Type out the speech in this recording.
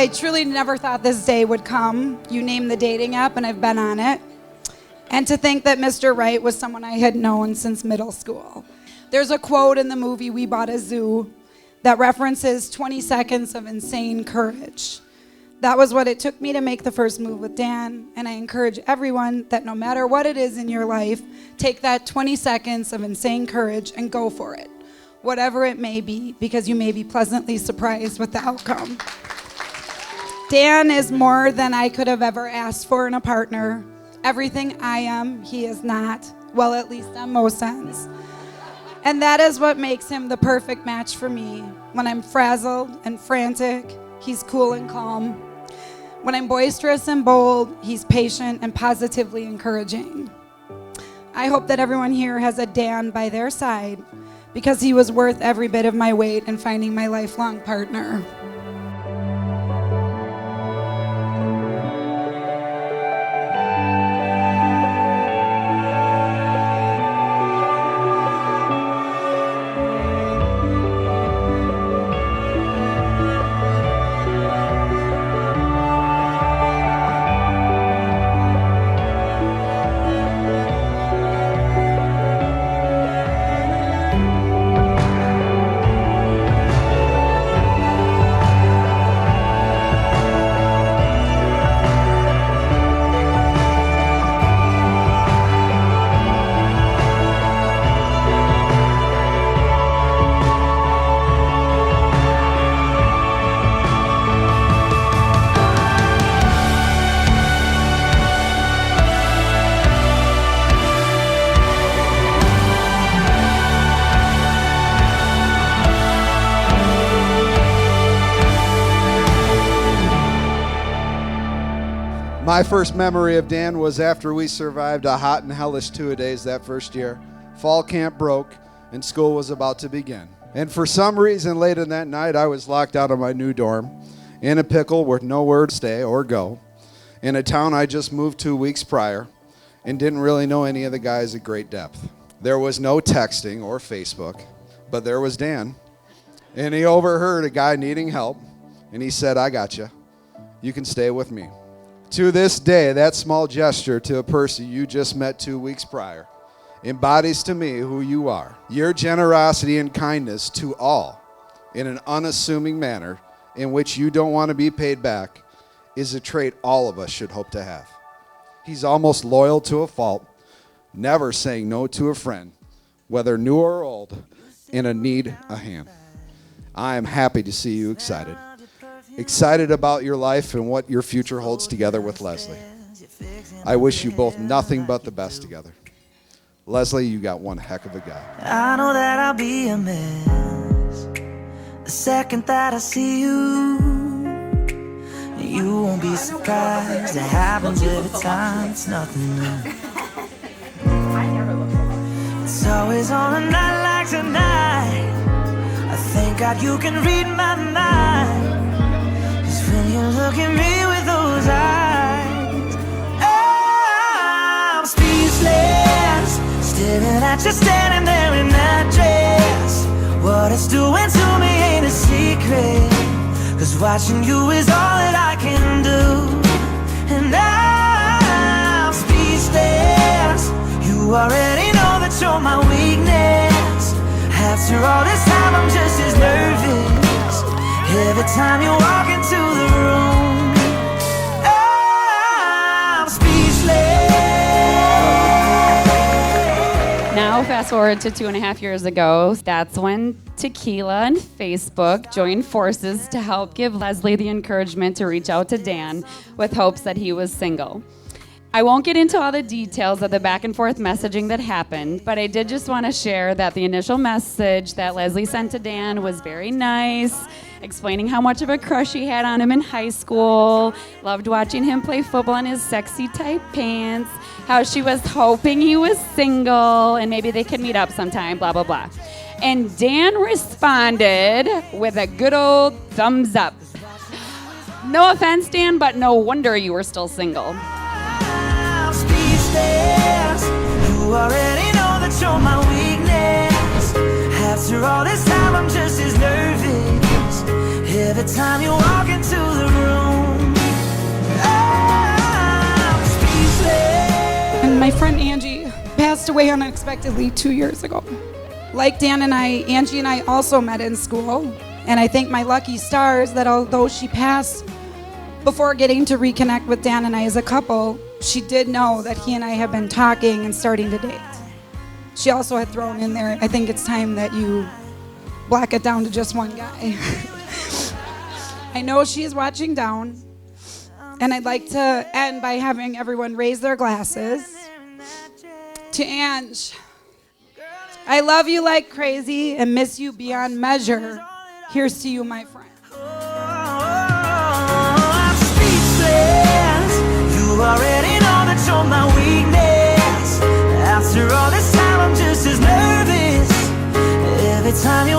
I truly never thought this day would come. You named the dating app, and I've been on it. And to think that Mr. Right was someone I had known since middle school. There's a quote in the movie We Bought a Zoo that references 20 seconds of insane courage. That was what it took me to make the first move with Dan, and I encourage everyone that no matter what it is in your life, take that 20 seconds of insane courage and go for it, whatever it may be, because you may be pleasantly surprised with the outcome. Dan is more than I could have ever asked for in a partner. Everything I am, he is not, well, at least on most ends. And that is what makes him the perfect match for me. When I'm frazzled and frantic, he's cool and calm. When I'm boisterous and bold, he's patient and positively encouraging. I hope that everyone here has a Dan by their side, because he was worth every bit of my weight in finding my lifelong partner. My first memory of Dan was after we survived a hot and hellish 2 days that first year. Fall camp broke and school was about to begin. And for some reason late in that night, I was locked out of my new dorm in a pickle with nowhere to stay or go, in a town I just moved 2 weeks prior and didn't really know any of the guys at great depth. There was no texting or Facebook, but there was Dan. And he overheard a guy needing help, and he said, "I got you. You can stay with me." To this day, that small gesture to a person you just met 2 weeks prior embodies to me who you are. Your generosity and kindness to all in an unassuming manner in which you don't want to be paid back is a trait all of us should hope to have. He's almost loyal to a fault, never saying no to a friend, whether new or old, in a need a hand. I am happy to see you excited. Excited about your life and what your future holds together with Leslie. I wish you both nothing but the best together. Leslie, you got one heck of a guy. I know that I'll be a mess the second that I see you. You won't be surprised, it happens every time, it's nothing new. It's always on a night like tonight, I thank God you can read my mind. When you look at me with those eyes, I'm speechless, staring at you standing there in that dress. What it's doing to me ain't a secret, 'cause watching you is all that I can do. And I'm speechless, you already know that you're my weakness. After all this time I'm just as nervous every time you walk into the room. I'm speechless. Now fast forward to 2.5 years ago. That's when Tequila and Facebook joined forces to help give Leslie the encouragement to reach out to Dan with hopes that he was single. I won't get into all the details of the back and forth messaging that happened, but I did just want to share that the initial message that Leslie sent to Dan was very nice, explaining how much of a crush she had on him in high school, loved watching him play football in his sexy tight pants, how she was hoping he was single and maybe they could meet up sometime, blah, blah, blah. And Dan responded with a good old thumbs up. No offense, Dan, but no wonder you were still single. I'm speechless, you already know that you're my weakness. After all this time I'm just as nervous every time you walk into the room. friend Angie passed away unexpectedly 2 years ago. Like Dan and I, Angie and I also met in school, and I thank my lucky stars that although she passed before getting to reconnect with Dan and I as a couple, she did know that he and I have been talking and starting to date. She also had thrown in there, I think it's time that you black it down to just one guy. I know she is watching down, and I'd like to end by having everyone raise their glasses to Ange. I love you like crazy and miss you beyond measure. Here's to you, my friend. I'm speechless. You already know that you're my weakness. After all this time, I'm just as nervous. Every time you